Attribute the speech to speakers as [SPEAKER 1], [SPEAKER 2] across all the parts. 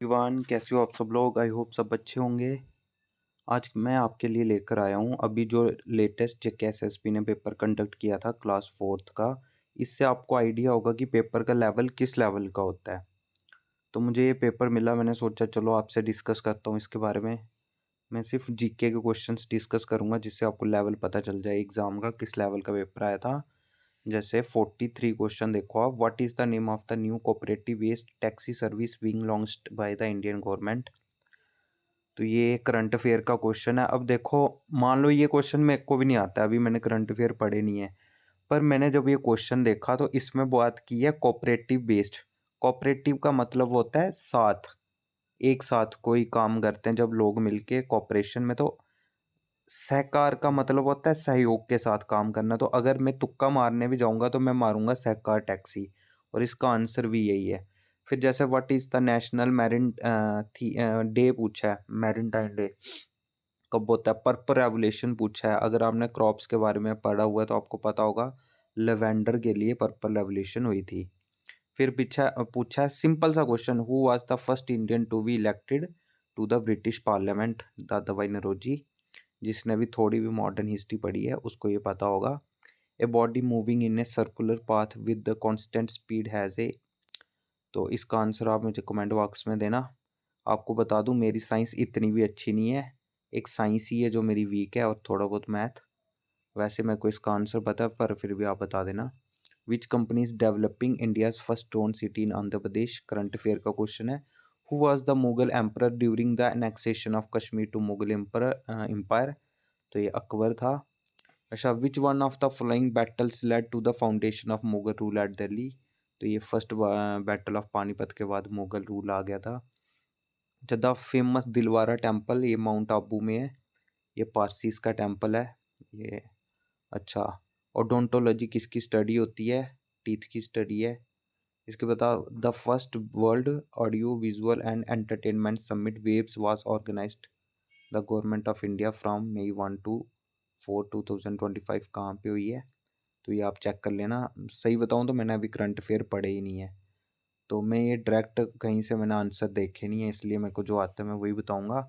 [SPEAKER 1] Everyone, कैसे हो आप सब लोग। आई होप सब अच्छे होंगे। आज मैं आपके लिए लेकर आया हूँ अभी जो लेटेस्ट जेके एसएसबी ने पेपर कंडक्ट किया था क्लास फोर्थ का। इससे आपको आइडिया होगा कि पेपर का लेवल किस लेवल का होता है। तो मुझे ये पेपर मिला, मैंने सोचा चलो आपसे डिस्कस करता हूँ इसके बारे में। मैं सिर्फ जीके के क्वेश्चंस डिस्कस करूँगा जिससे आपको लेवल पता चल जाए एग्ज़ाम का किस लेवल का पेपर आया था। जैसे 43 क्वेश्चन देखो आप। What is the name of the new cooperative west taxi service being launched by the Indian government. तो ये करंट अफेयर का क्वेश्चन है। अब देखो, मान लो ये क्वेश्चन मेरे को भी नहीं आता, अभी मैंने करंट अफेयर पढ़े नहीं है, पर मैंने जब ये क्वेश्चन देखा तो इसमें बात की है कोऑपरेटिव बेस्ड। कोऑपरेटिव का मतलब होता है साथ, एक साथ कोई काम करते हैं जब लोग मिलके कॉपरेशन में। तो सहकार का मतलब होता है सहयोग के साथ काम करना। तो अगर मैं तुक्का मारने भी जाऊंगा तो मैं मारूंगा सहकार टैक्सी, और इसका आंसर भी यही है। फिर जैसे what is the national marine day पूछा है, मैरिटाइम डे कब होता है। पर्पल रेवोल्यूशन पूछा है। अगर आपने क्रॉप्स के बारे में पढ़ा हुआ है तो आपको पता होगा लेवेंडर के लिए पर्पल रेवोल्यूशन हुई थी। फिर पीछा पूछा है सिंपल सा question, who was the first Indian to be elected to the British parliament. Dadabhai Naoroji. जिसने भी थोड़ी भी मॉडर्न हिस्ट्री पढ़ी है उसको ये पता होगा। A body moving in a circular path with the constant speed has a. तो इसका आंसर आप मुझे कमेंट बॉक्स में देना। आपको बता दूं मेरी साइंस इतनी भी अच्छी नहीं है, एक साइंस ही है जो मेरी वीक है और थोड़ा बहुत मैथ। वैसे मेरे को इसका आंसर पता है पर फिर भी आप बता देना। Which company is developing India's first drone city in Andhra Pradesh. Current affair का क्वेश्चन है। Who was the Mughal emperor during the annexation of Kashmir to Mughal empire. तो ये अकबर था। अच्छा, which one of the following battles led to the foundation of Mughal rule at Delhi. तो ये first battle of Panipat के बाद मुगल रूल आ गया था। अच्छा, द फेमस दिलवारा टेम्पल ये माउंट आबू में है, ये पारसीस का टेम्पल है ये। अच्छा, ओडोंटोलॉजी किसकी स्टडी होती है, टीथ की स्टडी है। इसके बताओ the first world audio visual and entertainment summit waves was organized the government of India from May 1 to 4 2025 कहाँ पे हुई है। तो ये आप चेक कर लेना। सही बताऊँ तो मैंने अभी करंट अफेयर पढ़े ही नहीं है, तो मैं ये डायरेक्ट कहीं से मैंने आंसर देखे नहीं है, इसलिए मेरे को जो आता है मैं वही बताऊँगा।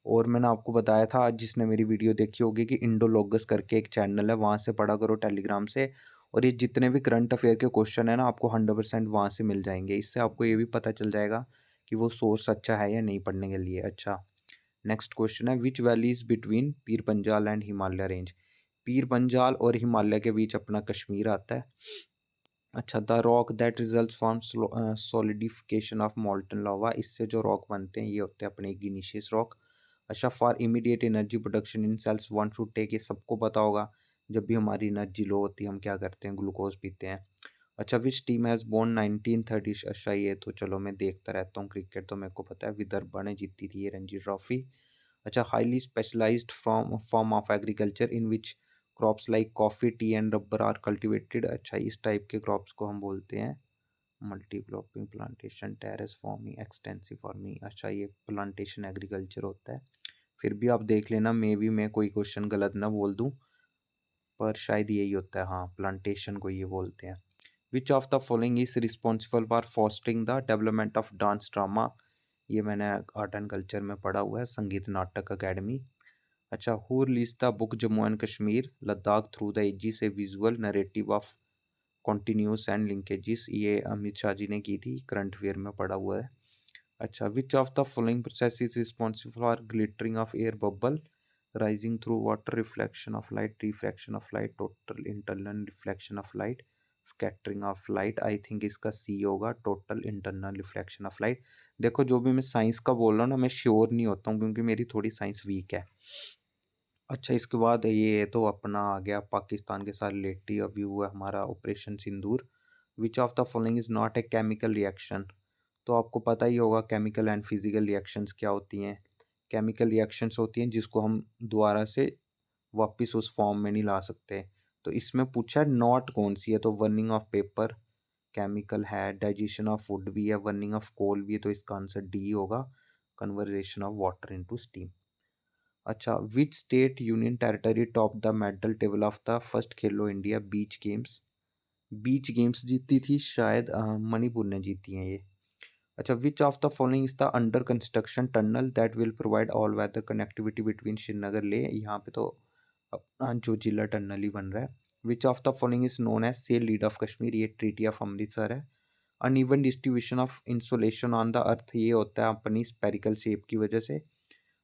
[SPEAKER 1] और मैंने आपको बताया था, आज जिसने मेरी वीडियो देखी होगी, कि इंडोलॉगस करके एक चैनल है, वहाँ से पढ़ा करो टेलीग्राम से। और ये जितने भी करंट अफेयर के क्वेश्चन है ना आपको 100% वहाँ से मिल जाएंगे। इससे आपको ये भी पता चल जाएगा कि वो सोर्स अच्छा है या नहीं पढ़ने के लिए। अच्छा, नेक्स्ट क्वेश्चन है विच valley is between Pir Panjal and Himalaya range. Pir Panjal और हिमालय के बीच अपना कश्मीर आता है। अच्छा, the rock that result from solidification of molten lava. इससे जो रॉक बनते हैं ये होते हैं अपने इग्निशियस रॉक। अच्छा, for immediate energy production in cells one should take, ये सबको पता होगा जब भी हमारी एनर्जी लो होती है हम क्या करते हैं, ग्लूकोज पीते हैं। अच्छा, विच टीम हैज़ बोन 1930। अच्छा, ये तो चलो मैं देखता रहता हूँ क्रिकेट तो मेरे को पता है, विदर्भा ने जीती थी ये रणजी ट्रॉफी। अच्छा, highly specialized form of agriculture in which crops like coffee tea and rubber are cultivated. अच्छा, इस टाइप के क्रॉप्स को हम बोलते हैं multi cropping, plantation, terrace farming, extensive farming. अच्छा, ये प्लांटेशन एग्रीकल्चर होता है। फिर भी आप देख लेना, मे भी मैं कोई क्वेश्चन गलत ना बोल दूं, पर शायद यही होता है, हाँ प्लांटेशन को ये बोलते हैं। विच of the following is responsible for fostering the development of dance drama. ये मैंने आर्ट एंड कल्चर में पढ़ा हुआ है, संगीत नाटक अकेडमी। अच्छा, who released the book Jammu and Kashmir Ladakh through the ages a visual narrative of continuous and linkages. ये अमित शाह जी ने की थी, करंट अफेयर में पढ़ा हुआ है। अच्छा, which of the following process is responsible for glittering of air bubble rising through water, reflection of light, refraction of light, total internal reflection of light, scattering of light. I think इसका सी होगा, total internal reflection of light. देखो, जो भी मैं science का बोल रहा हूँ ना, मैं श्योर नहीं होता हूँ क्योंकि मेरी थोड़ी साइंस वीक है। अच्छा, इसके बाद ये तो अपना आ गया पाकिस्तान के साथ रिलेटिव व्यू है हमारा, operation Sindoor. Which of the following is not a chemical reaction. तो आपको पता ही होगा केमिकल एंड फिजिकल रिएक्शंस क्या होती हैं। केमिकल रिएक्शंस होती हैं जिसको हम दोबारा से वापस उस फॉर्म में नहीं ला सकते। तो इसमें पूछा है नॉट कौन सी है, तो बर्निंग ऑफ पेपर केमिकल है, डाइजेशन ऑफ फूड भी है, बर्निंग ऑफ कोल भी है, तो इसका आंसर डी होगा, conversion of water into steam. अच्छा, which state union territory top the medal table of the first Khelo India beach games. Beach games जीती थी शायद मणिपुर ने जीती हैं ये। अच्छा, which of the following is the under construction tunnel that will provide all weather connectivity between Srinagar ले। यहाँ पे तो अपना जो जिला टनल ही बन रहा है। Which of the following is known as sale deed of Kashmir, ये ट्रीटी ऑफ अमृतसर है। Uneven distribution of insolation on the earth, ये होता है अपनी स्पेरिकल शेप की वजह से।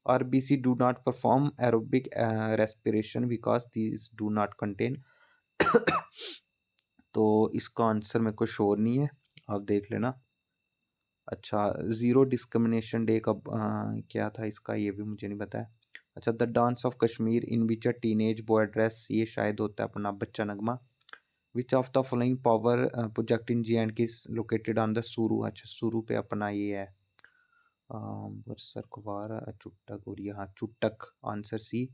[SPEAKER 1] RBC do not perform aerobic respiration because these do not contain तो इसका आंसर मेरे को श्योर नहीं है, आप देख लेना। अच्छा, ज़ीरो डिस्क्रिमिनेशन डे कब क्या था इसका, ये भी मुझे नहीं पता है। अच्छा, the dance of Kashmir in which a teenage boy dress, ये शायद होता है अपना Bacha Nagma. Which of the following power project in JNK is located on the Suru, अच्छा सुरू पे अपना ये है बरसर कुवार चुट्टक, और यहाँ चुट्टक, answer C.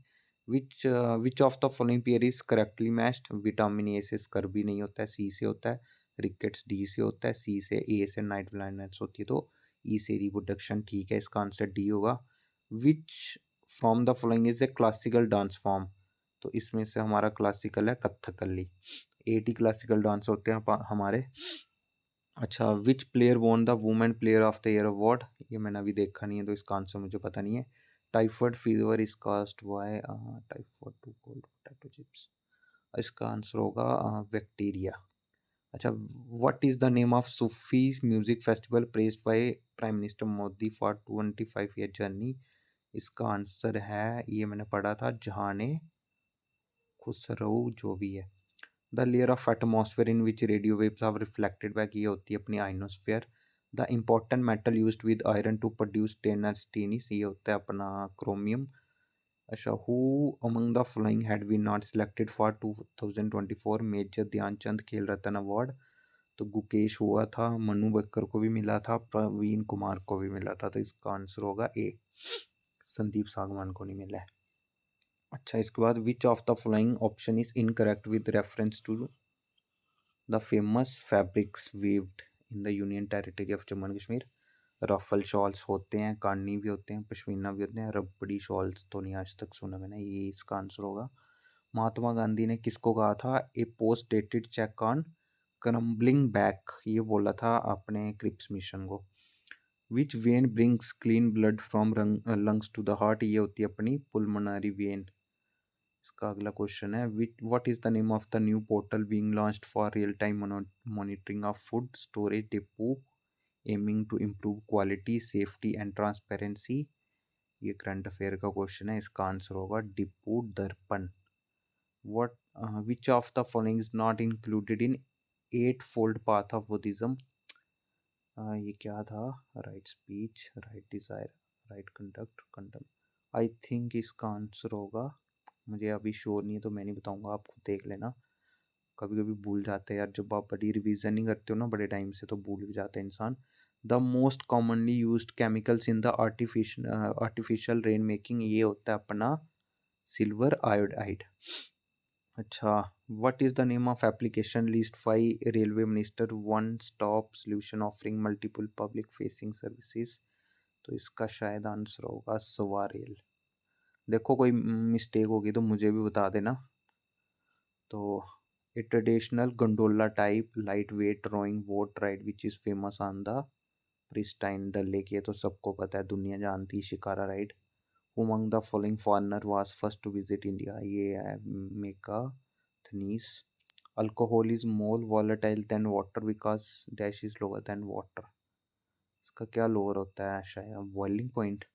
[SPEAKER 1] Which of the following pair is correctly matched, vitamin A से स्कर्वी नहीं होता है, सी से होता है, रिकेट्स डी से होता है, सी से, ए से नाइट ब्लाइंडनेस होती है, तो ई से रिप्रोडक्शन, ठीक है, इसका आंसर डी होगा। Which from the following is a classical dance form, तो इसमें से हमारा क्लासिकल है कथकली। 80 क्लासिकल डांस होते हैं हमारे। अच्छा, विच player won the women player of the year award, ये मैंने अभी देखा नहीं है तो इसका आंसर मुझे पता नहीं है। Typhoid fever is caused by typhoid to cold potato chips, इसका आंसर होगा बैक्टीरिया। अच्छा, what is the name of Sufi music festival praised by prime minister Modi for 25 year journey, इसका आंसर है, ये मैंने पढ़ा था, जहाने खुसरो, जो भी है। The layer of atmosphere in which radio waves are reflected back, ये होती है अपनी ionosphere. The important metal used with iron to produce stainless, ये होता है अपना क्रोमियम। अच्छा, who among the following had we not selected for 2024 major Dhyan Chand Khel Ratna award, तो गुकेश हुआ था, मनु बक्कर को भी मिला था, प्रवीण कुमार को भी मिला था, तो इसका आंसर होगा ए, संदीप सागवान को नहीं मिला है। अच्छा, इसके बाद which of the following option is incorrect with reference to the famous fabrics weaved in the union territory of Jammu and Kashmir. Rafal shawls होते हैं, कानी भी होते हैं, पश्मीना भी होते हैं, रबड़ी शॉल्स तो नहीं आज तक सुना मैंने, ये इसका आंसर होगा। महात्मा गांधी ने किसको कहा था, a post dated cheque on crumbling bank, ये बोला था अपने क्रिप्स मिशन को। Which vein brings clean blood from lungs to the heart, ये होती है अपनी पुलमोनरी वेन। इसका अगला क्वेश्चन है, which what is the name of the new portal being launched for real time monitoring of food storage depot aiming to improve quality safety and transparency, ये current affair का question है, इसका answer होगा depot Darpan. What which of the following is not included in eight fold path of Buddhism, ये क्या था, right speech, right desire, right conduct, कंडम, I think इसका आंसर होगा, मुझे अभी श्योर नहीं है तो मैं नहीं बताऊंगा, आप खुद देख लेना। कभी कभी भूल जाते हैं यार, जब आप बड़ी रिवीजन नहीं करते हो ना बड़े टाइम से, तो भूल भी जाता है इंसान। The most commonly used chemicals in the artificial rain making, ये होता है अपना सिल्वर आयोडाइड। अच्छा, what is the name of application list by railway minister, one stop solution offering multiple public facing services, तो इसका शायद आंसर होगा सवारेल। देखो कोई मिस्टेक होगी तो मुझे भी बता देना। तो a traditional gondola type light weight rowing boat ride which is famous on the pristine Dal lake, ये तो सबको पता है, दुनिया जानती है, shikara ride. Among the following foreigner was first to visit India, ये है Megasthenes. Alcohol is more volatile than water because dash is lower than water, इसका क्या लोअर होता है, शायद बॉइलिंग पॉइंट।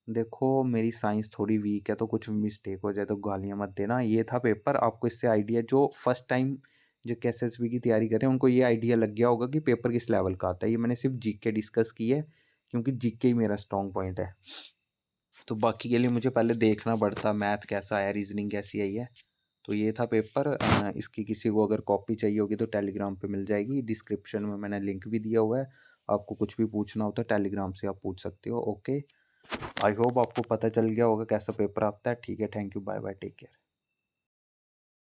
[SPEAKER 1] देखो मेरी साइंस थोड़ी वीक है, तो कुछ मिस्टेक हो जाए तो गालियाँ मत देना। ये था पेपर, आपको इससे आइडिया, जो फर्स्ट टाइम जो KSSB की तैयारी कर रहे हैं उनको ये आइडिया लग गया होगा कि पेपर किस लेवल का आता है। ये मैंने सिर्फ जीके डिस्कस की है क्योंकि जीके ही मेरा स्ट्रॉन्ग पॉइंट है, तो बाकी के लिए मुझे पहले देखना पड़ता मैथ कैसा आया, रीजनिंग कैसी आई है। तो ये था पेपर। इसकी किसी को अगर कॉपी चाहिए होगी तो टेलीग्राम पे मिल जाएगी, डिस्क्रिप्शन में मैंने लिंक भी दिया हुआ है। आपको कुछ भी पूछना हो तो टेलीग्राम से आप पूछ सकते हो। ओके, आई होप आपको पता चल गया होगा कैसा पेपर आता है। ठीक है, thank you, bye bye, take care.